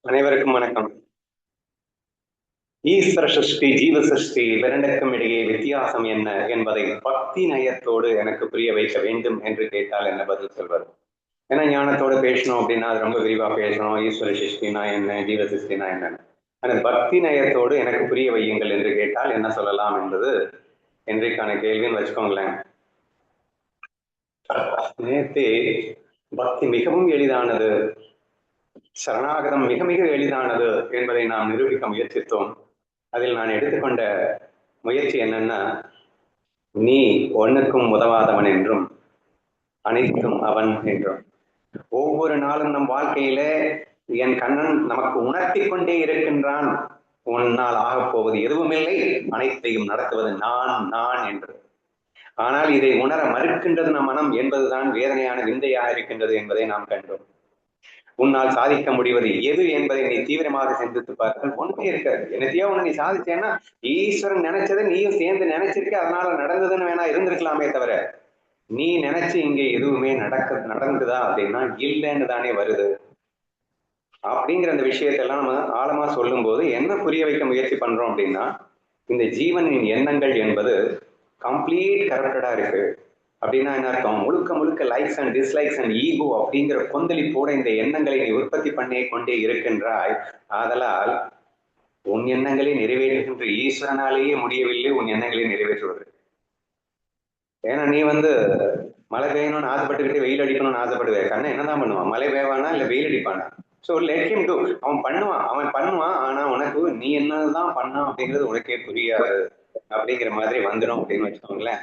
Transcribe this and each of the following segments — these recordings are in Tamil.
அனைவருக்கும் வணக்கம். ஈஸ்வர சிருஷ்டி, ஜீவ சிருஷ்டி இரண்டுக்கும் இடையே வித்தியாசம் என்ன என்பதை பக்தி நயத்தோடு எனக்கு புரிய வைக்க வேண்டும் என்று கேட்டால் என்ன பதில் சொல்வது? ஏன்னா ஞானத்தோடு பேசணும் அப்படின்னா அது ரொம்ப விரிவா பேசணும். ஈஸ்வர சிருஷ்டினா என்ன, ஜீவ சிருஷ்டினா என்னன்னு. ஆனால் பக்தி நயத்தோடு எனக்கு புரிய வையுங்கள் என்று கேட்டால் என்ன சொல்லலாம் என்பது இன்றைக்கான கேள்வின்னு வச்சுக்கோங்களேன். நேத்தே பக்தி மிகவும் எளிதானது, சரணாகதம் மிக மிக எளிதானது என்பதை நாம் நிரூபிக்க முயற்சித்தோம். அதில் நான் எடுத்துக்கொண்ட முயற்சி என்னன்னா, நீ ஒன்னுக்கும் உதவாதவன் என்றும் அனைத்தும் அவன் என்றும். ஒவ்வொரு நாளும் நம் வாழ்க்கையில என் கண்ணன் நமக்கு உணர்த்தி கொண்டே இருக்கின்றான், உன்னால் ஆகப் போவது எதுவுமில்லை, அனைத்தையும் நடத்துவது நான் நான் என்று. ஆனால் இதை உணர மறுக்கின்றது நம் மனம் என்பதுதான் வேதனையான விந்தையாக இருக்கின்றது என்பதை நாம் கண்டோம். உன்னால் சாதிக்க முடிவது எது என்பதை நீ தீவிரமாக சிந்தித்து பார்த்தால் ஒன்றுமே இருக்காது. என்னத்தையோ ஒண்ணு நீ சாதிச்சேன்னா ஈஸ்வரன் நினைச்சதை நீயும் சேர்ந்து நினைச்சிருக்க, அதனால நடந்ததுன்னு வேணா இருந்திருக்கலாமே தவிர நீ நினைச்சு இங்க எதுவுமே நடந்துதா அப்படின்னா இல்லைன்னு தானே வருது. அப்படிங்கிற அந்த விஷயத்தெல்லாம் நம்ம ஆழமா சொல்லும் போது என்ன புரிய வைக்க முயற்சி பண்றோம் அப்படின்னா, இந்த ஜீவனின் எண்ணங்கள் என்பது கம்ப்ளீட் கரப்டடா இருக்கு. அப்படின்னா என்ன அர்த்தம்? முழுக்க முழுக்க likes and dislikes and ego அப்படிங்கிற கொந்தளிப்போட இந்த எண்ணங்களை நீ உற்பத்தி பண்ணே கொண்டே இருக்கின்றாய். ஆதலால் உன் எண்ணங்களை நிறைவேற்றுகின்ற ஈஸ்வரனாலேயே முடியவில்லை உன் எண்ணங்களை நிறைவேற்றுவது. ஏன்னா நீ மழை பெய்யணும்னு ஆசைப்பட்டுக்கிட்டு வெயில் அடிக்கணும்னு ஆசைப்படுவேன். கண்ணன் என்னதான் பண்ணுவான்? மழை பெய்வானா இல்ல வெயில் அடிப்பானா? So let him do. அவன் பண்ணுவான். ஆனா உனக்கு நீ என்னதான் பண்ணான் அப்படிங்கிறது உனக்கே புரியாது அப்படிங்கிற மாதிரி வந்துடும் அப்படின்னு வச்சுக்கோங்களேன்.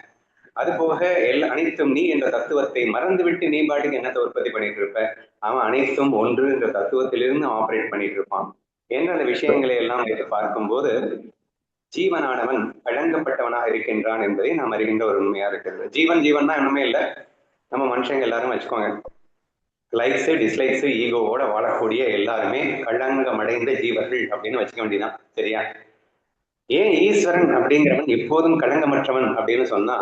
அது போக அனைத்தும் நீ என்ற தத்துவத்தை மறந்துவிட்டு நீ பாட்டுக்கு என்னத்தை உற்பத்தி பண்ணிட்டு இருப்ப. அவன் அனைத்தும் ஒன்று என்ற தத்துவத்திலிருந்து ஆபரேட் பண்ணிட்டு இருப்பான் என்ற அந்த விஷயங்களை எல்லாம் பார்க்கும்போது ஜீவனானவன் வழங்கப்பட்டவனாக இருக்கின்றான் என்பதை நாம் அறிகின்ற ஒரு உண்மையா இருக்கிறது. ஜீவன் தான் ஒண்ணுமே இல்லை. நம்ம மனுஷங்க எல்லாரும் வச்சுக்கோங்க, லைக்ஸ் டிஸ்லைக்ஸ் ஈகோவோட வாழக்கூடிய எல்லாருமே களங்கமடைந்த ஜீவர்கள் அப்படின்னு வச்சுக்க வேண்டியதான். சரியா? ஏன் ஈஸ்வரன் அப்படிங்கிறவன் எப்போதும் களங்கமற்றவன் அப்படின்னு சொன்னா,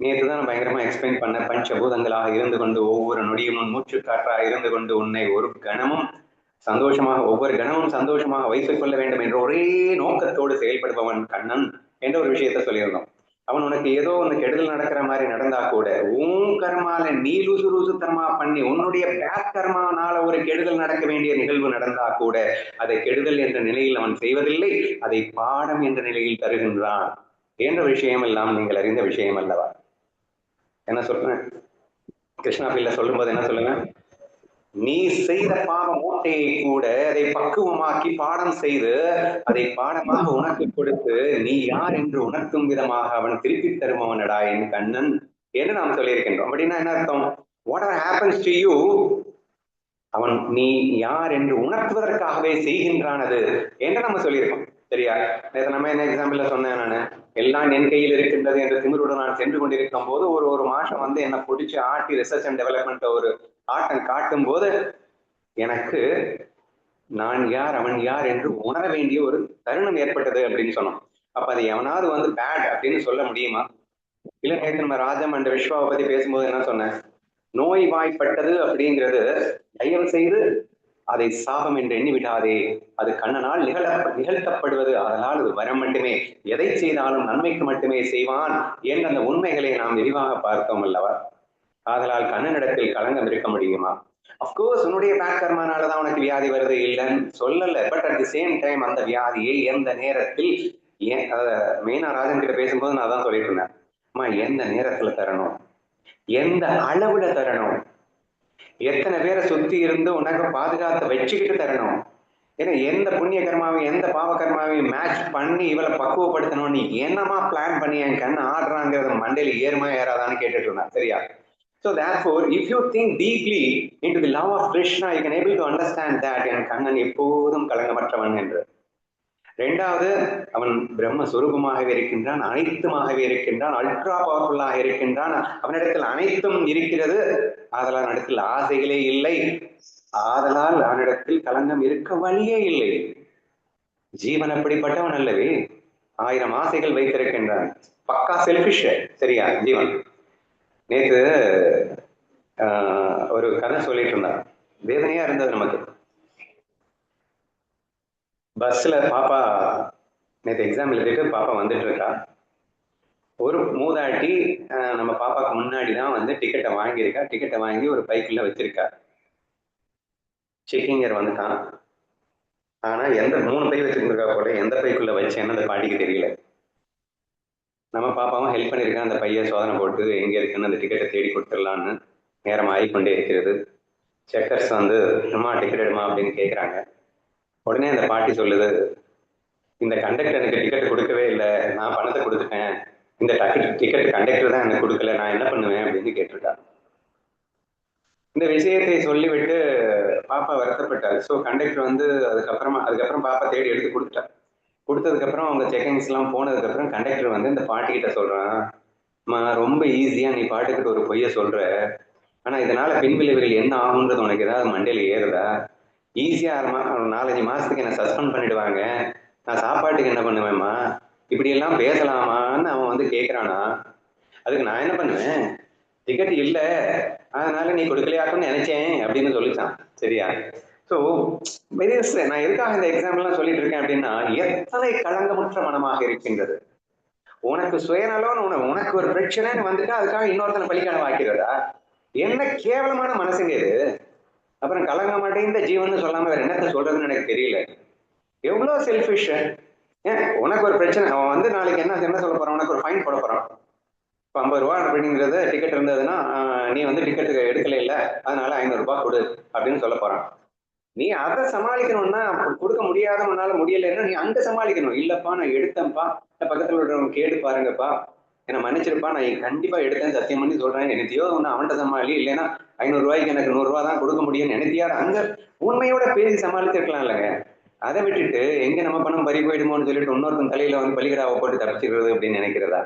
நேற்றுதான் நான் பயங்கரமா எக்ஸ்பிளைன் பண்ண, பஞ்சபூதங்களாக இருந்து கொண்டு ஒவ்வொரு நொடியும் மூச்சு காற்றாக இருந்து கொண்டு உன்னை ஒரு கணமும் சந்தோஷமாக, ஒவ்வொரு கணமும் சந்தோஷமாக வைத்துக் கொள்ள வேண்டும் என்ற ஒரே நோக்கத்தோடு செயல்படுபவன் கண்ணன் என்ற ஒரு விஷயத்த சொல்லியிருந்தோம். அவன் உனக்கு ஏதோ ஒன்று கெடுதல் நடக்கிற மாதிரி நடந்தா கூட உன் கர்மால நீ லூசு தர்மா பண்ணி உன்னுடைய பேக் கர்மானால ஒரு கெடுதல் நடக்க வேண்டிய நிகழ்வு நடந்தா கூட அதை கெடுதல் என்ற நிலையில் அவன் செய்வதில்லை, அதை பாடம் என்ற நிலையில் தருகின்றான் என்ற விஷயம் எல்லாம் நீங்கள் அறிந்த விஷயம் அல்லவா? என்ன சொல்றேன்? கிருஷ்ணா பிள்ளை சொல்லும் போது என்ன சொல்லுவேன்? நீ செய்த பாவ மூட்டையை கூட அதை பக்குவமாக்கி பாடம் செய்து அதை பாடமாக உனக்கு கொடுத்து நீ யார் என்று உணர்த்தும் விதமாக அவன் திருப்பி தருமவனடா என் கண்ணன் என்று நாம் சொல்லியிருக்கின்றோம். அப்படின்னா என்ன அர்த்தம்? whatever happens to you, அவன் நீ யார் என்று உணர்த்துவதற்காகவே செய்கின்றானது என்று நம்ம சொல்லியிருக்கோம். சரியா? நேற்று நம்ம என்ன எக்ஸாம்பிள்ல சொன்னேன், நான் எல்லாம் என் கையில் இருக்கின்றது என்று திமிருடன் நான் சென்று கொண்டிருக்கும் போது ஒரு மாசம் என்னை பிடிச்சி ஆட்டி ரிசர்ச் அண்ட் டெவலப்மெண்ட் ஒரு ஆட்டம் காட்டும் போது எனக்கு நான் யார் அவன் யார் என்று உணர வேண்டிய ஒரு தருணம் ஏற்பட்டது அப்படின்னு சொன்னோம். அப்ப அது எவனாவது பேட் அப்படின்னு சொல்ல முடியுமா? இல்ல நேற்று நம்ம ராஜம் அண்ட் விஸ்வாவை பத்தி பேசும்போது என்ன சொன்னேன்? நோய் வாய்ப்பட்டது அப்படிங்கிறது தயவு செய்து அதை சாபம் என்று எண்ணி விடாதே, அது கண்ணனால் நிகழ்த்தப்படுவது, அதனால் அது வரம் மட்டுமே, எதை செய்தாலும் நன்மைக்கு மட்டுமே செய்வான் என்ற அந்த உண்மைகளை நாம் விரிவாக பார்த்தோம் அல்லவா? ஆதலால் கண்ணனிடத்தில் களங்கம் இருக்க முடியுமா? அப்கோர்ஸ் உன்னுடைய பேக் கர்மானாலதான் உனக்கு வியாதி வருது இல்லைன்னு சொல்லல. But at the same time அந்த வியாதியை எந்த நேரத்தில், மெயினா ராஜன் கிட்ட பேசும்போது நான் தான் சொல்லிட்டு இருந்தேன், அம்மா எந்த நேரத்துல தரணும், எந்த அளவுல தரணும், எத்தனை பேரை சுத்தி இருந்து உனக்கு பாதுகாத்து வச்சுக்கிட்டு தரணும். ஏன்னா எந்த புண்ணிய கர்மாவையும் எந்த பாவ கர்மாவையும் மேட்ச் பண்ணி இவளை பக்குவப்படுத்தணும் நீ என்னமா பிளான் பண்ணி என் கண்ணு ஆடுறாங்கிறத மண்டையில ஏறுமா ஏறாதான்னு கேட்டுட்டு இருந்தான். சரியா? So therefore, if you think deeply into the love of Krishna, you can able to understand that என் கண்ணன் எப்போதும் களங்கமற்றவன் என்று. இரண்டாவது, அவன் பிரம்மஸ்வரூபமாகவே இருக்கின்றான், அனைத்துமாகவே இருக்கின்றான், அல்ட்ரா பவர்ஃபுல்லாக இருக்கின்றான், அவனிடத்தில் அனைத்தும் இருக்கிறது. ஆதலால் அவனிடத்தில் ஆசைகளே இல்லை, ஆதலால் அவனிடத்தில் களங்கம் இருக்க வழியே இல்லை. ஜீவன் அப்படிப்பட்டவன் அல்லவே, 1000 ஆசைகள் வைத்திருக்கின்றான், பக்கா செல்ஃபிஷ். சரியா? ஜீவன் நேற்று ஒரு கதை சொல்லிட்டு இருந்தான். வேதனையா இருந்தது நமக்கு. பஸ்ல பாப்பா நேற்று எக்ஸாம் எழுதிட்டு பாப்பா வந்துட்டு இருக்கா. ஒரு மூதாட்டி நம்ம பாப்பாக்கு முன்னாடி தான் வந்து டிக்கெட்டை வாங்கியிருக்கா. டிக்கெட்டை வாங்கி ஒரு பைக்குள்ள வச்சிருக்கா. செக்கிங்கர் வந்துட்டான். ஆனா எந்த 3 பை வச்சிருந்திருக்கா போல, எந்த பைக்குள்ள வச்சேன்னு அந்த பாட்டிக்கு தெரியல. நம்ம பாப்பாவும் ஹெல்ப் பண்ணியிருக்கான். அந்த பையை சோதனை போட்டு எங்க இருக்குன்னு அந்த டிக்கெட்டை தேடி கொடுத்துடலான்னு நேரம் ஆகிக்கொண்டே இருக்கிறது. செக்கர்ஸ் வந்து அம்மா டிக்கெட் எடுமா அப்படின்னு கேட்குறாங்க. உடனே அந்த பாட்டி சொல்லுது, இந்த கண்டக்டர் எனக்கு டிக்கெட் கொடுக்கவே இல்லை, நான் பணத்தை கொடுத்துட்டேன், இந்த டிக்கெட் கண்டக்டர் தான் எனக்கு கொடுக்கல, நான் என்ன பண்ணுவேன் அப்படின்னு கேட்டிருக்கா. இந்த விஷயத்தை சொல்லிவிட்டு பாப்பா வருத்தப்பட்டார். ஸோ கண்டக்டர் வந்து அதுக்கப்புறம் பாப்பா தேடி எடுத்து கொடுத்துட்டார். கொடுத்ததுக்கப்புறம் அவங்க செக்கிங்ஸ்லாம் போனதுக்கப்புறம் கண்டக்டர் வந்து இந்த பாட்டிக்கிட்ட சொல்கிறான், ரொம்ப ஈஸியாக நீ பாட்டுக்கிட்ட ஒரு பொய்யை சொல்கிற, ஆனால் இதனால் பின்விளைவுகள் என்ன ஆகுன்றது உனக்கு ஏதாவது மண்டையில் ஏறுதா? ஈஸியாக 4-5 மாதத்துக்கு என்னை சஸ்பெண்ட் பண்ணிடுவாங்க, நான் சாப்பாட்டுக்கு என்ன பண்ணுவேம்மா, இப்படியெல்லாம் பேசலாமான்னு அவன் வந்து கேட்குறானா. அதுக்கு நான் என்ன பண்ணுவேன், டிக்கெட் இல்லை அதனால நீ கொடுக்கலையாக்குன்னு நினைச்சேன் அப்படின்னு சொல்லிச்சான். சரியா? ஸோ நான் எதுக்காக இந்த எக்ஸாம்பிள்லாம் சொல்லிட்டு இருக்கேன் அப்படின்னா, எத்தனை களங்கமுற்ற மனமாக இருக்கின்றது. உனக்கு சுயநலம், உனக்கு ஒரு பிரச்சனைன்னு வந்துட்டா அதுக்காக இன்னொருத்தனை பலிக்கான வாக்கிறதா? என்ன கேவலமான மனசுங்க இது. அப்புறம் கலங்க மாட்டேங்கிற ஜீவன் சொல்லாம வேற என்னத்த சொல்றதுன்னு எனக்கு தெரியல. எவ்வளவு செல்ஃபிஷ். ஏன் உனக்கு ஒரு பிரச்சனை, அவன் வந்து நாளைக்கு என்ன சொல்ல போறான், உனக்கு ஒரு ஃபைன் போட போறான். இப்போ 50 ரூபா அப்படிங்கிறது டிக்கெட் இருந்ததுன்னா, நீ வந்து டிக்கெட் எடுக்கல இல்லை அதனால 500 ரூபாய் கொடு அப்படின்னு சொல்ல போறான். நீ அதை சமாளிக்கணும்னா, கொடுக்க முடியாதவனால முடியலைன்னா நீ அங்க சமாளிக்கணும். இல்லப்பா நான் எடுத்தேன்ப்பா, பக்கத்துல உள்ளவங்க கேட்டு பாருங்கப்பா, என்னை மன்னிச்சிருப்பா, நான் கண்டிப்பா எடுத்தேன் சத்தியம் பண்ணி சொல்றேன், என்னத்தையோ ஒன்று அவன்கிட்ட சமாளி, இல்லைன்னா 500 ரூபாய்க்கு எனக்கு 100 ரூபா தான் கொடுக்க முடியும்னு நினைத்தியாரு அங்க உண்மையோட பேசி சமாளிச்சிருக்கலாம் இல்லைங்க. அதை விட்டுட்டு எங்க நம்ம பணம் பறி போயிடுமோன்னு சொல்லிட்டு இன்னொருத்தன் தலையில வந்து பலிகடாவை போட்டு தப்பிச்சிருக்கிறது அப்படின்னு நினைக்கிறதா?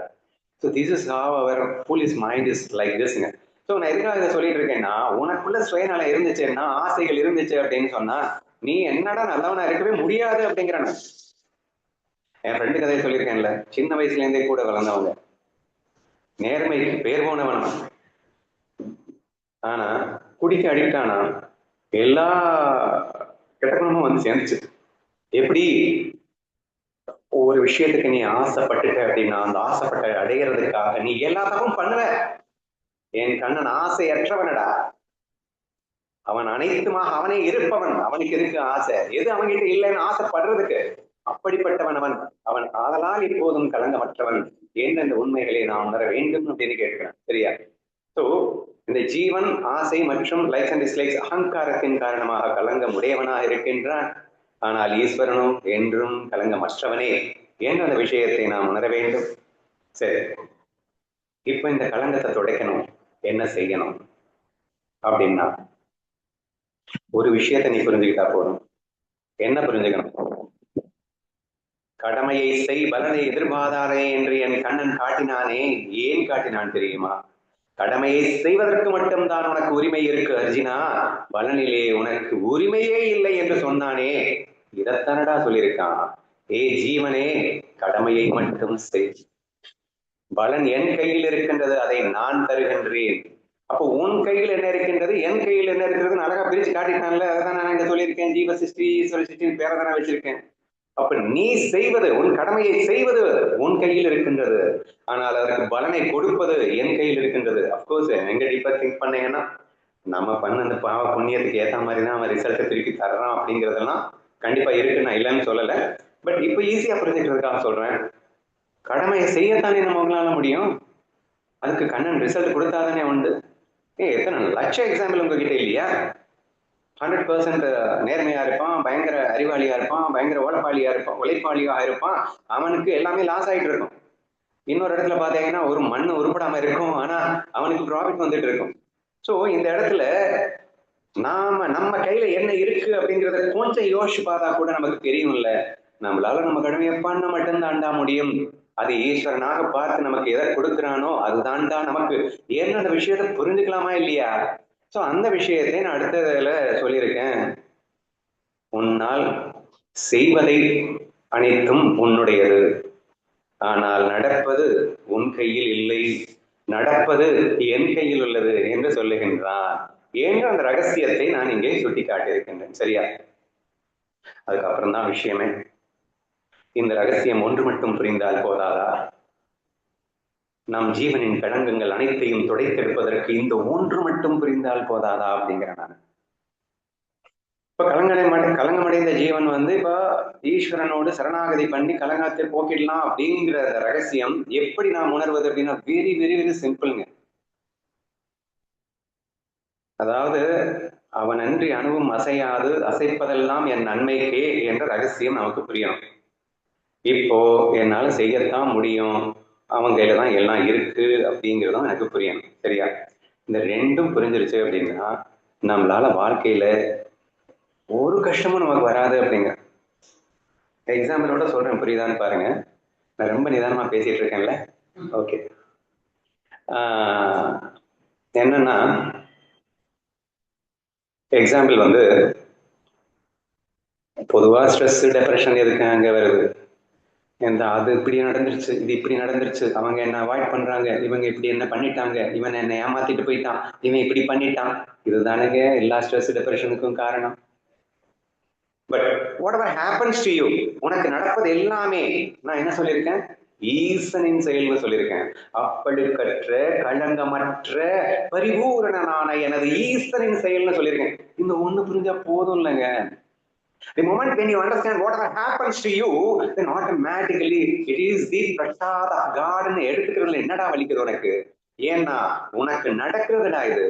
So this is how our foolish mind is like திஸ்ங்க. ஸோ நான் எதுக்காக இதை சொல்லிட்டு இருக்கேன்னா, உனக்குள்ள சுயநலம் இருந்துச்சுன்னா, ஆசைகள் இருந்துச்சு அப்படின்னு சொன்னா, நீ என்னடா நல்லவனா இருக்கவே முடியாது அப்படிங்கிறான. என் ஃப்ரெண்டு கதையை சொல்லியிருக்கேன்ல, சின்ன வயசுல இருந்தே கூட வளர்ந்தவங்க, நேர்மைக்கு பேர் போனவன், ஆனா குடிக்க அடிக்ட் ஆனா எல்லா கெட்டப்பணமும் வந்து சேர்ந்துச்சு. எப்படி ஒரு விஷயத்துக்கு நீ ஆசைப்பட்டுட்ட அப்படின்னா, அந்த ஆசைப்பட்ட அடைகிறதுக்காக நீ எல்லாத்தையும் பண்ணுவ. என் கண்ணன் ஆசையற்றவனடா, அவன் அனைத்துமாக அவனே இருப்பவன், அவனுக்கு இருக்கு ஆசை, எது அவன்கிட்ட இல்லைன்னு ஆசைப்படுறதுக்கு. அப்படிப்பட்டவன் அவன், அவன் ஆதலால் இப்போதும் கலங்கமற்றவன் எந்தெந்த உண்மைகளை நாம் உணர வேண்டும் அப்படின்னு கேட்கிறேன். சரியா? ஸோ இந்த ஜீவன் ஆசை மற்றும் லைக்ஸ் அண்ட் டிஸ்லைக்ஸ் அகங்காரத்தின் காரணமாக கலங்கம் உடையவனாக இருக்கின்றான். ஆனால் ஈஸ்வரனும் என்றும் கலங்கமற்றவனே என்ற அந்த விஷயத்தை நாம் உணர வேண்டும். சரி, இப்ப இந்த கலங்கத்தை துடைக்கணும், என்ன செய்யணும் அப்படின்னா, ஒரு விஷயத்தை நீ புரிஞ்சுக்கிட்டா போதும். என்ன புரிஞ்சுக்கணும்? கடமையை செய் பலனை எதிர்பாராதே என்று என் கண்ணன் காட்டினானே. ஏன் காட்டினான் தெரியுமா? கடமையை செய்வதற்கு மட்டும்தான் உனக்கு உரிமை இருக்கு அர்ஜுனா, பலனிலே உனக்கு உரிமையே இல்லை என்று சொன்னானே. இதத்தனடா சொல்லியிருக்கான். ஏ ஜீவனே, கடமையை மட்டும் செய், பலன் என் கையில் இருக்கின்றது, அதை நான் தருகின்றேன். அப்போ உன் கையில் என்ன இருக்கின்றது, என் கையில் என்ன இருக்கிறது அழகா பிரிச்சு காட்டிட்டான்ல. அதான் நான் இங்க சொல்லியிருக்கேன், ஜீவ சிருஷ்டி ஈஸ்வர சிருஷ்டின்னு பேரை தானே வச்சிருக்கேன். அப்ப நீ செய்வது, உன் கடமையை செய்வது உன் கையில் இருக்கின்றது, ஆனால் அதற்கு பலனை கொடுப்பது என் கையில் இருக்கின்றது. அப்கோர்ஸ் எங்க டீப்பா திங்க் பண்ணீங்கன்னா, நம்ம பண்ண அந்த பாவ புண்ணியத்துக்கு ஏற்ற மாதிரி தான் அவன் ரிசல்ட்டை திருப்பி தர்றான் அப்படிங்கிறதெல்லாம் கண்டிப்பா இருக்கு, நான் இல்லைன்னு சொல்லலை. பட் இப்போ ஈஸியா புரிஞ்சுக்கிறதுக்காக சொல்றேன். கடமையை செய்யத்தானே நம்மளால முடியும், அதுக்கு கண்ணன் ரிசல்ட் கொடுத்தாதானே உண்டு. எத்தனை லட்ச எக்ஸாம்பிள் உங்ககிட்ட இல்லையா? 100% நேர்மையா இருப்பான், பயங்கர அறிவாளியா இருப்பான், பயங்கர உழைப்பாளியா இருப்பான், அவனுக்கு எல்லாமே லாஸ் ஆகிட்டு இருக்கும். இன்னொரு இடத்துல பாத்தீங்கன்னா ஒரு மண்ணு உருப்படாம இருக்கும், ஆனா அவனுக்கு ப்ராஃபிட் வந்துட்டு இருக்கும். ஸோ இந்த இடத்துல நம்ம கையில என்ன இருக்கு அப்படிங்கிறத கொஞ்சம் யோசிச்சு பார்த்தா கூட நமக்கு தெரியும்ல. நம்மளால நம்ம கடமையை பண்ண மட்டும்தான்டா முடியும். அது ஈஸ்வரனாக பார்த்து நமக்கு எதை கொடுக்குறானோ அதுதான்டா நமக்கு. ஏன்னு அந்த விஷயத்த புரிஞ்சுக்கலாமா இல்லையா? ஸோ அந்த விஷயத்தை நான் அடுத்ததுல சொல்லியிருக்கேன். உன்னால் செய்வதை அனைத்தும் உன்னுடையது, ஆனால் நடப்பது உன் கையில் இல்லை, நடப்பது என் கையில் உள்ளது என்று சொல்லுகின்றான். என்ற அந்த ரகசியத்தை நான் இங்கே சுட்டி காட்டியிருக்கின்றேன். சரியா? அதுக்கப்புறம் தான் விஷயமே. இந்த ரகசியம் ஒன்று மட்டும் புரிந்தால் போதாதா? நம் ஜீவனின் களங்கங்கள் அனைத்தையும் துடைத்தெடுப்பதற்கு இந்த ஒன்று மட்டும் புரிந்தால் போதாதா அப்படிங்கிறேன் நான். இப்ப கலங்கமடைந்த ஜீவன் வந்து இப்ப ஈஸ்வரனோடு சரணாகதி பண்ணி கலங்கத்தை போக்கிடலாம் அப்படிங்கிற ரகசியம் எப்படி நாம் உணர்வது அப்படின்னா வெரி வெரி வெரி சிம்பிள்ங்க. அதாவது அவன் அன்றி அணுவும் அசையாது, அசைப்பதெல்லாம் என் நன்மைக்கே என்ற ரகசியம் நமக்கு புரியணும். இப்போ என்னால செய்யத்தான் முடியும், அவன் கையில தான் எல்லாம் இருக்கு அப்படிங்கிறதும் எனக்கு புரியணும். சரியா? இந்த ரெண்டும் புரிஞ்சிருச்சு அப்படின்னா நம்மளால வாழ்க்கையில ஒரு கஷ்டமும் நமக்கு வராது அப்படிங்க. எக்ஸாம்பிளோட சொல்றேன், புரியுதான்னு பாருங்க. நான் ரொம்ப நிதானமா பேசிட்டு இருக்கேன்ல. ஓகே. என்னன்னா எக்ஸாம்பிள் வந்து பொதுவா ஸ்ட்ரெஸ் டிப்ரெஷன் எதுக்கு அங்க வருது? அது இப்படி நடந்துருச்சு, இது இப்படி நடந்துருச்சு, அவங்க என்ன அவாய்ட் பண்றாங்க, இவங்க இப்படி என்ன பண்ணிட்டாங்க, இவன் என்ன ஏமாத்திட்டு போயிட்டான், இவன் இப்படி பண்ணிட்டான், இதுதானங்க எல்லா ஸ்ட்ரெஸ் டிப்ரெஷனுக்கும் காரணம். But whatever happens to you, உனக்கு நடப்பது எல்லாமே நான் என்ன சொல்லியிருக்கேன்? ஈசனின் செயல்னு சொல்லியிருக்கேன். அப்பழுக்கற்ற களங்கமற்ற பரிபூரணனான எனது ஈசனின் செயல்னு சொல்லியிருக்கேன். இந்த ஒண்ணு புரிஞ்சா போதும் இல்லைங்க. The moment when you understand whatever happens to you, then automatically it is the prasad of God ன்னு எடுத்துக்கிறதுல என்னடா வலிக்குது உனக்கு? ஏன்னா உனக்கு நடக்கிறதுடா இது.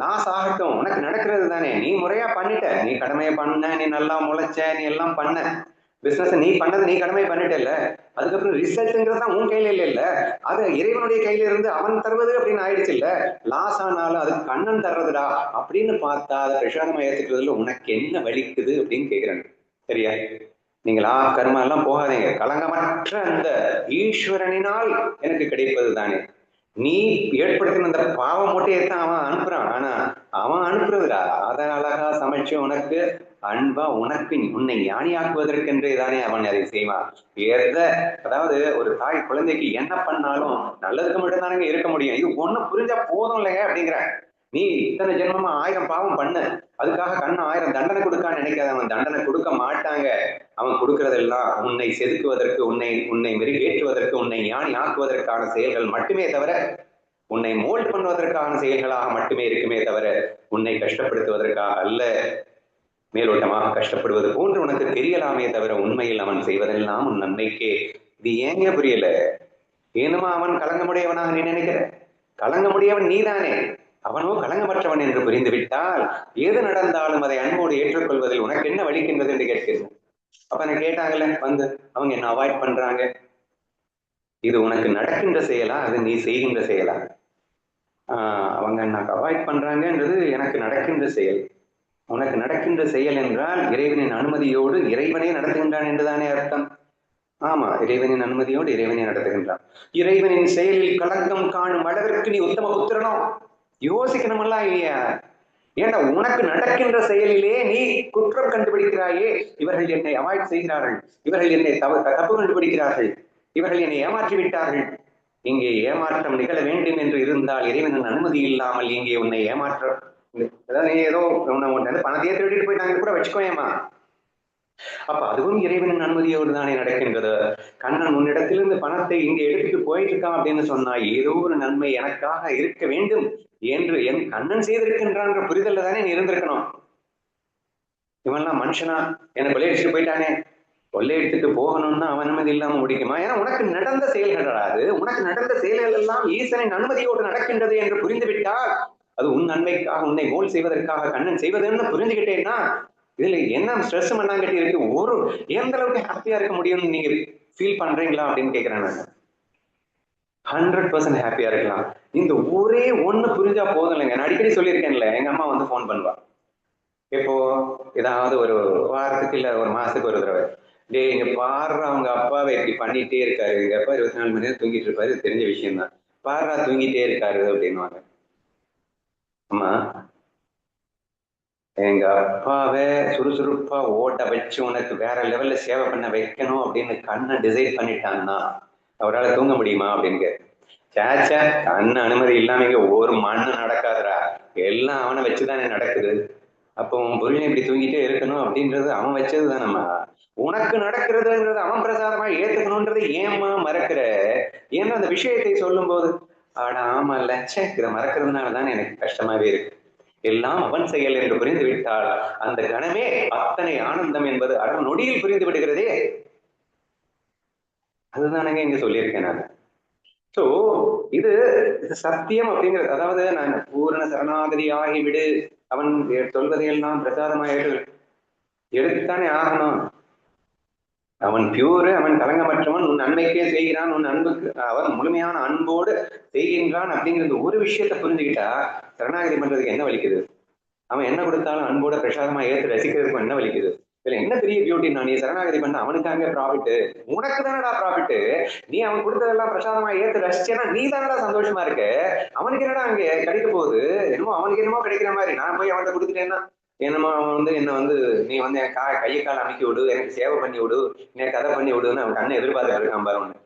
லாஸ் ஆகட்டும், உனக்கு நடக்கிறது தானே. நீ முறையா பண்ணிட்ட, நீ கடமையை பண்ண, நீ நல்லா முளைச்ச, நீ எல்லாம் பண்ண, பிசினஸ் நீ பண்ணது, நீ கடமையை பண்ணிட்டல. அதுக்கப்புறம் ரிசல்ட்ங்கிறது தான் உன் கையில இல்ல, அது இறைவனுடைய கையில இருந்து அவன் தருவது அப்படின்னு ஆயிடுச்சு இல்ல. லாஸ் ஆனாலும் அது கண்ணன் தர்றதுடா அப்படின்னு பார்த்தா அதை பிரசாதமா ஏத்துக்கிறதுல உனக்கு என்ன வலிக்குது அப்படின்னு கேக்குறாங்க. சரியா? நீங்களா கர்மா எல்லாம் போகாதீங்க, களங்கமற்ற அந்த ஈஸ்வரனினால் எனக்கு கிடைப்பது தானே. நீ ஏற்படுத்தின அந்த பாவ மூட்டையை தான் அவன் அனுப்புறான். ஆனா அவன் அனுப்புறதுடா அதை அழகா சமைச்சு உனக்கு அன்பா உனக்கு உன்னை ஞானியாக்குவதற்கென்றே தானே அவன் அதை செய்வான். அதாவது ஒரு தாய் குழந்தைக்கு என்ன பண்ணாலும் நல்லதுக்கு மட்டும் தானே இருக்க முடியும். இது ஒண்ணு புரிஞ்சா போதும் இல்லைங்க அப்படிங்கிற. நீ இத்தனை ஜென்மமா 1000 பாவம் பண்ணு, அதுக்காக கண்ணு 1000 தண்டனை கொடுக்கான்னு நினைக்காத. அவன் தண்டனை கொடுக்க மாட்டாங்க. அவன் கொடுக்கறதெல்லாம் உன்னை செதுக்குவதற்கு, உன்னை மெருகேற்றுவதற்கு, உன்னை ஞானி ஆக்குவதற்கான செயல்கள் மட்டுமே தவிர, உன்னை மோல்ட் பண்ணுவதற்கான செயல்களாக மட்டுமே இருக்குமே தவிர உன்னை கஷ்டப்படுத்துவதற்காக அல்ல. மேலோட்டமாக கஷ்டப்படுவது போன்று உனக்கு தெரியலாமே தவிர உண்மையில் அவன் செய்வதெல்லாம் உன் நன்மைக்கே. இது ஏங்க புரியல? ஏனுமா அவன் கலங்கமுடையவனாக நீ நினைக்கிற? கலங்கமுடையவன் நீதானே. அவனோ கலங்கமற்றவன் என்று புரிந்து விட்டால் எது நடந்தாலும் அதை அன்போடு ஏற்றுக்கொள்வதில் உனக்கு என்ன வலிக்கின்றது என்று கேட்கிறேன். அப்ப நான் கேட்டாங்கல்ல வந்து அவங்க என்ன அவாய்ட் பண்றாங்க, இது உனக்கு நடக்கின்ற செயலா, அது நீ செய்கின்ற செயலா? அவங்க என்ன அவாய்ட் பண்றாங்கன்றது எனக்கு நடக்கின்ற செயல். உனக்கு நடக்கின்ற செயல் என்றால் இறைவனின் அனுமதியோடு இறைவனே நடத்துகின்றான் என்றுதானே அர்த்தம். ஆமா, இறைவனின் அனுமதியோடு இறைவனை நடத்துகின்றான். இறைவனின் செயலில் களங்கம் காணும் அளவிற்கு நீ உத்தம புத்திரனோ? யோசிக்கணுமல்லா இல்லையா? ஏன்னா உனக்கு நடக்கின்ற செயலிலே நீ குற்றம் கண்டுபிடிக்கிறாயே. இவர்கள் என்னை அவாய்ட் செய்கிறார்கள், இவர்கள் என்னை தப்பு கண்டுபிடிக்கிறார்கள், இவர்கள் என்னை ஏமாற்றி விட்டார்கள். இங்கே ஏமாற்றம் நிகழ வேண்டும் என்று இருந்தால் இறைவனின் அனுமதி இல்லாமல் இங்கே உன்னை ஏமாற்ற, அதாவது நீ ஏதோ பணத்தையே திருடிட்டு போயிட்டாங்க கூட வச்சுக்கோயேமா. அப்ப அதுவும் இறைவனின் அனுமதியோடு தானே நடக்கின்றது. கண்ணன் உன்னிடத்திலிருந்து பணத்தை இங்க எடுத்துட்டு போயிட்டு இருக்கான் அப்படின்னு சொன்னா ஏதோ ஒரு நன்மை எனக்காக இருக்க வேண்டும் என்று என் கண்ணன் செய்திருக்கின்றான்ற புரிதல்ல தானே நீ இருந்திருக்கணும். இவன்லாம் மனுஷனா, என்னை கொள்ளையடிச்சுட்டு போயிட்டானே, கொள்ளையடிச்சுட்டு போகணும்னா அவன் அனுமதி இல்லாம முடிக்குமா? ஏன்னா உனக்கு நடந்த செயல்கள், அது உனக்கு நடந்த செயல்கள் எல்லாம் ஈசனின் அனுமதியோடு நடக்கின்றது என்று புரிந்துவிட்டால் அது உன் நன்மைக்காக, உன்னை மோல் செய்வதற்காக கண்ணன் செய்வதுன்னு புரிஞ்சுக்கிட்டேன்னா இதுல என்ன ஸ்ட்ரெஸ் மண்ணாங்கட்டி இருக்கு? ஒரு எந்த அளவுக்கு ஹாப்பியா இருக்க முடியும்னு நீங்க ஃபீல் பண்றீங்களா அப்படின்னு கேட்கிறேன் நான். 100% ஹாப்பியா இருக்கலாம். இந்த ஒரே ஒண்ணு புரிஞ்சா போதும் இல்லைங்க. நான் அடிக்கடி சொல்லியிருக்கேன்ல, எங்க அம்மா வந்து போன் பண்ணுவா. இப்போ ஏதாவது ஒரு வாரத்துக்கு இல்ல ஒரு மாசத்துக்கு ஒரு தடவை, டே இங்க பாடுற அவங்க அப்பாவை இப்படி பண்ணிட்டே இருக்காரு, எங்க அப்பா 24 மணி நேரம் தூங்கிட்டு இருப்பாரு, தெரிஞ்ச விஷயம் தான், பாடுறா தூங்கிட்டே இருக்காரு அப்படின்னுவாங்க. அம்மா எங்க அப்பாவை சுறுசுறுப்பா ஓட்ட வச்சு உனக்கு வேற லெவல்ல சேவை பண்ண வைக்கணும் அப்படின்னு கண்ணை டிசைட் பண்ணிட்டான்னா அவரால் தூங்க முடியுமா அப்படின்னு கேட்க, சேச்சா கண்ணு அனுமதி இல்லாம இங்க ஒரு மண்ணு நடக்காதுரா, எல்லாம் அவனை வச்சுதானே நடக்குது. அப்போ உன் புருஷன் இப்படி தூங்கிட்டே இருக்கணும் அப்படின்றது அவன் வச்சதுதான். நம்ம உனக்கு நடக்கிறதுன்றது அவன் பிரசாதமா ஏத்துக்கணும்ன்றது ஏமா மறக்கிற? ஏன்னா அந்த விஷயத்தை சொல்லும் போது ஆடா ஆமா இல்ல, சே இதை மறக்கிறதுனாலதான் எனக்கு கஷ்டமாவே இருக்கு. எல்லாம் அவன் செயல் என்று புரிந்து விட்டால் அந்த கணமே அத்தனை ஆனந்தம் என்பது அரை நொடியில் புரிந்து விடுகிறதே. அதுதானங்க இங்க சொல்லியிருக்கேன் நான். சோ இது சத்தியம் அப்படிங்கிறது. அதாவது நான் பூரண சரணாகதி ஆகிவிடு, அவன் சொல்வதையெல்லாம் பிரசாதமாக எடுத்துத்தானே ஆகணும். அவன் பியூரு, அவன் கலங்கமற்றவன், உன் நன்மைக்கே செய்கிறான், உன் அன்புக்கு அவன் முழுமையான அன்போடு செய்கின்றான் அப்படிங்கிறது ஒரு விஷயத்த புரிஞ்சுக்கிட்டா சரணாகதி பண்றதுக்கு என்ன வலிக்குது? அவன் என்ன கொடுத்தாலும் அன்போட பிரசாதமா ஏற்று ரசிக்கிறதுக்கும் என்ன வலிக்குது? இதுல என்ன பெரிய பியூட்டி? நான் நீ சரணாகதி பண்ண அவனுக்கு அங்க ப்ராஃபிட், உனக்கு தானடா ப்ராஃபிட். நீ அவன் கொடுத்ததெல்லாம் பிரசாதமா ஏற்று ரசிச்சேன்னா நீ தானடா சந்தோஷமா இருக்க. அவனுக்கு என்னடா அங்க கிடைக்க போகுது? என்னமோ அவனுக்கு என்னமோ கிடைக்கிற மாதிரி நான் போய் அவன்கிட்ட கொடுத்துட்டேன்னா என்னமோ அவன் என்ன நீ என் கையை கால் அமைக்கி விடு, எனக்கு சேவை பண்ணி விடு, எனக்கு கதை பண்ணி விடுன்னு அவன் கண்ணை எதிர்பார்த்துட்டு இருக்கான் பாரு. ஒண்ணு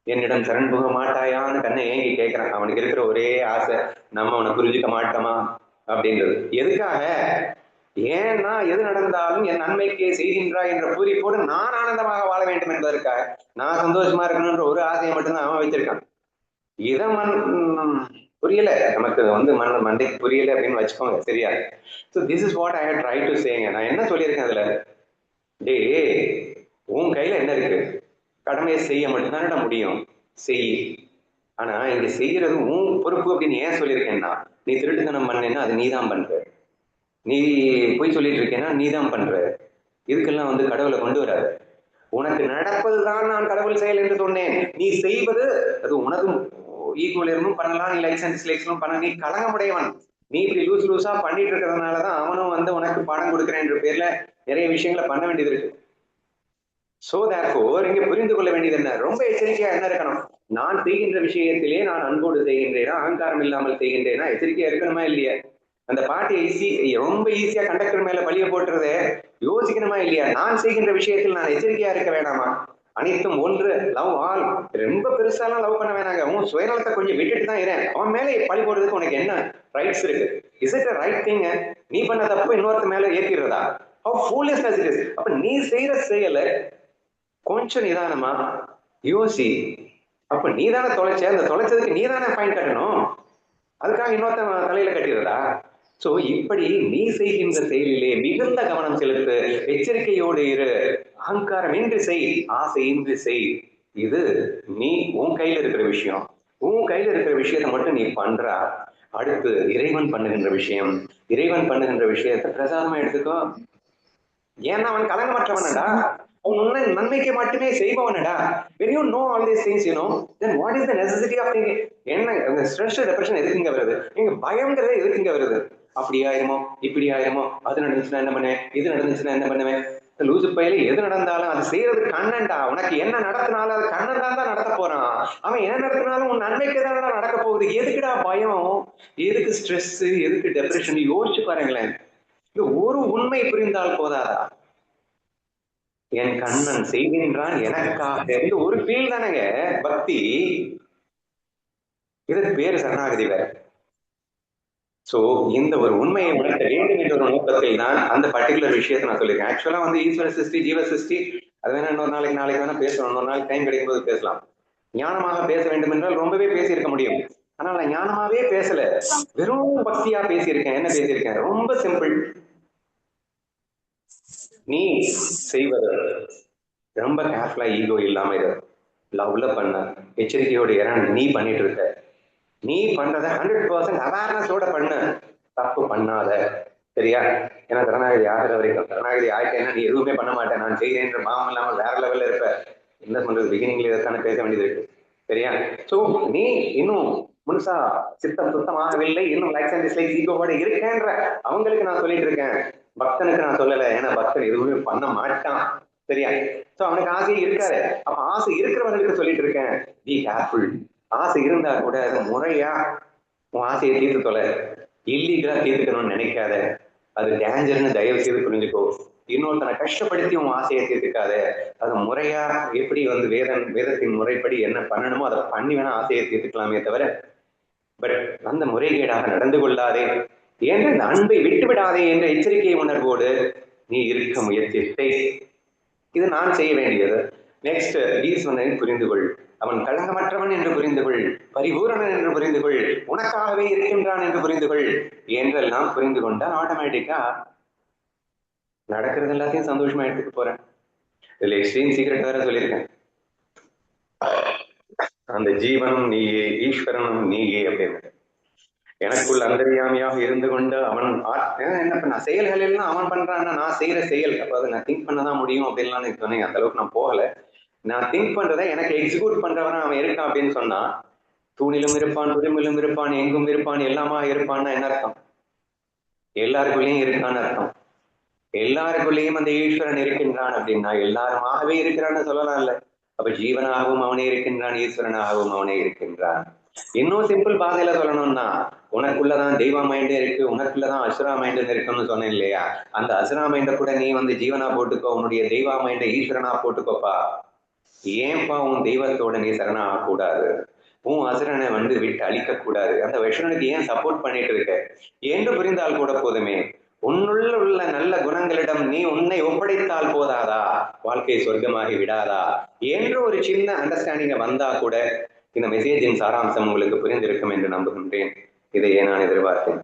என்னிடம் சரண் புக மாட்டாயான்னு கண்ணை ஏங்கி கேட்கிறான். அவனுக்கு இருக்கிற ஒரே ஆசை நம்ம அவனை புரிஞ்சுக்க மாட்டோமா அப்படின்றது. எதுக்காக? ஏன்னா எது நடந்தாலும் என் நன்மைக்கு செய்கின்றாய் என்ற பூரிப்போடு நான் ஆனந்தமாக வாழ வேண்டும் என்பதற்காக, நான் சந்தோஷமா இருக்கணும்ன்ற ஒரு ஆசையை மட்டும்தான் அவன் வச்சிருக்கான். இதை புரியல நமக்கு மண்டைக்கு புரியல அப்படின்னு வச்சுக்கோங்க, சரியா? So this is what I have try to சேங்க. நான் என்ன சொல்லியிருக்கேன் அதுல, டே உன் கையில என்ன இருக்கு? கடமையை செய்ய மட்டும்தானட முடியும், செய். ஆனா இங்க செய்யறது உன் பொறுப்பு அப்படின்னு ஏன் சொல்லியிருக்கேன்னா, நீ திருட்டுத்தனம் பண்ணேன்னா அது நீதான் பண்ற, நீ போய் சொல்லிட்டு இருக்கேன்னா நீதான் பண்ற. இதுக்கெல்லாம் கடவுளை கொண்டு வராது. உனக்கு நடப்பதுதான் நான் கடவுள் செயல் என்று சொன்னேன். நீ செய்வது அது உனதும் ஈக்குவலும் பண்ணலாம், நீ லைசன்ஸ் லைக்ஸும் பண்ண, நீ கலங்கமுடையவன். நீ இப்படி லூசா பண்ணிட்டு இருக்கிறதுனாலதான் அவனும் உனக்கு பணம் கொடுக்குறேன் என்ற பேர்ல நிறைய விஷயங்களை பண்ண வேண்டியது இருக்கு. சோ தேர்ஃபோர் இங்க புரிந்து கொள்ள வேண்டியது என்ன? ரொம்ப எச்சரிக்கையா என்ன இருக்கணும்? நான் செய்கின்ற விஷயத்திலே நான் அன்போடு செய்கின்றேனா, அகங்காரம் இல்லாமல் செய்கின்றேனா, எச்சரிக்கையா இருக்கணுமா இல்லையா? அந்த பாட்டு ரொம்ப ஈஸியா கண்டக்டர் மேல பழிய போட்டுறதே யோசிக்கணுமா இல்லையா? நான் செய்கின்ற விஷயத்தில் நான் எச்சரிக்கையா இருக்க வேணாமா? அனைத்தும் ஒன்று, லவ் ஆல். ரொம்ப பெருசாலாம் லவ் பண்ண வேணாங்க. உன் சுயநலத்தை கொஞ்சம் விட்டுட்டு தான் இரு. அவன் மேலே பழி போடுறதுக்கு உனக்கு என்ன ரைட்ஸ் இருக்கு? Is it right thing? நீ பண்ண தப்பு இன்னொருத்த மேல ஏத்திடுறதா? How foolishness it is. அப்ப நீ செய்யற செயலை கொஞ்சம் நிதானமா யோசி. அப்ப நீதானே தொலைச்ச, அந்த தொலைச்சதுக்கு நீதானே ஃபைன் கட்டணும். அதுக்காக இன்னொருத்த தலையில கட்டிடுறதா? சோ இப்படி நீ செய்கின்ற செயலிலே மிகுந்த கவனம் செலுத்து, எச்சரிக்கையோடு இரு, அகங்காரம் இன்றி செய், ஆசை இன்றி செய். இது நீ உன் கையில இருக்கிற விஷயம். உன் கையில இருக்கிற விஷயத்த மட்டும் நீ பண்றா. அடுத்து இறைவன் பண்ணுகின்ற விஷயம், இறைவன் பண்ணுகின்ற விஷயத்தை பிரசாதமா எடுத்துக்கோ. ஏன்னா அவன் கலங்கமற்றவனடா, அவன் உன்னை நன்மைக்கு மட்டுமே செய்பவனடா. when you know all these things, then what is the necessity of thinking? என்ன ஸ்ட்ரெஸ் டிப்ரெஷன் எதுக்குங்க வருது? நீங்க பயம்ங்கிறது எதுக்குங்க வருது? அப்படி ஆயிருமோ, இப்படி ஆயிருமோ, அது நடந்துச்சுன்னா என்ன பண்ணுவேன், இது நடந்துச்சுன்னா என்ன பண்ணுவேன்? லூசு பயில எது நடந்தாலும் அது செய்யறது கண்ணன்டா. உனக்கு என்ன நடத்தினாலும் அது கண்ணன் தான் நடத்த போறான். அவன் என்ன நடத்தினாலும் உன் நன்மைக்கு தான் நடக்க போகுது. எதுக்குடா பயம்? எதுக்கு ஸ்ட்ரெஸ்? எதுக்கு டிப்ரெஷன்? யோசிச்சு பாருங்களேன். இது ஒரு உண்மை புரிந்தால் போதாதா? என் கண்ணன் செய்கின்றான் எனக்காக. இது ஒரு ஃபீல் தானேங்க பக்தி. இதுக்கு பேரு சரணாகதி வேற. சோ இந்த ஒரு உண்மையை உணர்த்த வேண்டும் என்ற ஒரு நோக்கத்தில் தான் அந்த பர்டிகுலர் விஷயத்தை நான் சொல்லியிருக்கேன். ஆக்சுவலா ஈஸ்வர சிருஷ்டி, ஜீவ சிருஷ்டி அது வேணா இன்னொரு நாளைக்கு வேணா பேசணும். இன்னொரு நாளைக்கு டைம் கிடைக்கும் போது பேசலாம். ஞானமாக பேச வேண்டும் என்றால் ரொம்பவே பேசியிருக்க முடியும். ஆனா நான் ஞானமாவே பேசல, வெறும் பக்தியா பேசியிருக்கேன். என்ன பேசியிருக்கேன்? ரொம்ப சிம்பிள். நீ செய்வது ரொம்ப கேர்ஃபுல்லா ஈகோ இல்லாம இரு, லவ்ல பண்ண, எச்சரிக்கையோடு நீ பண்ணிட்டு இருக்க. நீ பண்றத 100% அவேர்னஸோட பண்ண, தப்பு பண்ணாத, சரியா? ஏன்னா சரணாகதி ஆகிற வரைக்கும், சரணாகதி ஆயிட்டேன்னா நீ எதுவுமே பண்ண மாட்டேன், நான் செய்கிறேன்ற பாவம் இல்லாம வேற லெவல்ல இருப்ப. என்ன பண்றது? பிகினிங்ல இதற்கான பேச வேண்டியது இருக்கு, சரியா? சோ நீ இன்னும் முழுசா சித்தம் சுத்தமாகவில்லை, இன்னும் லைக்ஸ் அண்ட் டிஸ்லைக்ஸ் ஈகோவோட இருக்கேன்ற அவங்களுக்கு நான் சொல்லிட்டு இருக்கேன். பக்தனுக்கு நான் சொல்லல, ஏன்னா பக்தன் எதுவுமே பண்ண மாட்டான், சரியா? சோ அவனுக்கு ஆசையே இருக்காது. அப்ப ஆசை இருக்கிறவங்களுக்கு சொல்லிட்டு இருக்கேன், பி கேர்ஃபுல். ஆசை இருந்தா கூட அது முறையா உன் ஆசையை தீர்த்து தொலை. இல்லீகலா தீர்த்துக்கணும்னு நினைக்காத, அது டேஞ்சர்னு தயவு செய்து புரிஞ்சுக்கோ. இன்னொருத்தனை கஷ்டப்படுத்தி உன் ஆசையை தீர்த்துக்காத. அது முறையா எப்படி வேதத்தின் முறைப்படி என்ன பண்ணணுமோ அதை பண்ணி வேணா ஆசையை தீர்த்துக்கலாமே தவிர, பட் அந்த முறைகேடாக நடந்து கொள்ளாதே. என்ற அந்த அன்பை விட்டுவிடாதே என்ற எச்சரிக்கை உணர்வோடு நீ இருக்க முயற்சி. இது நான் செய்ய வேண்டியது. நெக்ஸ்ட், ஈஸ்வரனை புரிந்து கொள், அவன் களங்கமற்றவன் என்று புரிந்து கொள், பரிபூரணன் என்று புரிந்து கொள், உனக்காகவே இருக்கின்றான் என்று புரிந்து கொள் என்றெல்லாம் புரிந்து கொண்டால் ஆட்டோமேட்டிக்கா நடக்கிறது எல்லாத்தையும் சந்தோஷமா எடுத்துட்டு போறேன். இதுல எக்ஸ்ட்ரீம் சீக்கிரட் வேற சொல்லியிருக்கேன். அந்த ஜீவனும் நீயே, ஈஸ்வரனும் நீயே அப்படின்னு. எனக்குள் அந்தரியாமியாக இருந்து கொண்டு அவன் என்ன பண்ண செயல்கள் எல்லாம் அவன் பண்றான்னா நான் செய்யற செயல், அப்ப அதை நான் திங்க் பண்ணதான் முடியும் அப்படின்லாம் சொன்னீங்க. அந்த அளவுக்கு நான் போகல. நான் திங்க் பண்றதை எனக்கு எக்ஸிக்யூட் பண்றவன அவன் இருக்கான் அப்படின்னு சொன்னா, தூணிலும் இருப்பான், துருமிலும் இருப்பான், எங்கும் இருப்பான், எல்லாமா இருப்பான்னா என்ன அர்த்தம்? எல்லாருக்குள்ளேயும் இருக்கான்னு அர்த்தம். எல்லாருக்குள்ளேயும் அந்த ஈஸ்வரன் இருக்கின்றான் அப்படின்னா எல்லாருமாகவே இருக்கிறான்னு சொல்லலாம்ல. அப்ப ஜீவனாகவும் அவனே இருக்கின்றான், ஈஸ்வரனாகவும் அவனே இருக்கின்றான். இன்னும் சிம்பிள் பாதையில சொல்லணும்னா, உனக்குள்ளதான் தெய்வ மைண்டே இருக்கு, உனக்குள்ளதான் அசுரா மைண்டு இருக்குன்னு சொன்னேன் இல்லையா? அந்த அசுரா மைண்ட கூட நீ ஜீவனா போட்டுக்கோ, உன்னுடைய தெய்வ மைண்ட ஈஸ்வரனா போட்டுக்கோப்பா. ஏன்பா உன் தெய்வத்தோட நீ சரணாக கூடாது? உன் அசுரனை விட்டு அழிக்க கூடாது. அந்த விஷனுக்கு ஏன் சப்போர்ட் பண்ணிட்டு இருக்க என்று புரிந்தால் கூட போதுமே. உன்னுள்ள நல்ல குணங்களிடம் நீ உன்னை ஒப்படைத்தால் போதாதா? வாழ்க்கை சொர்க்கமாகி விடாதா என்று ஒரு சின்ன அண்டர்ஸ்டாண்டிங்க வந்தா கூட இந்த மெசேஜின் சாராம்சம் உங்களுக்கு புரிந்திருக்கும் என்று நம்புகின்றேன். இதையே நான் எதிர்பார்த்தேன்.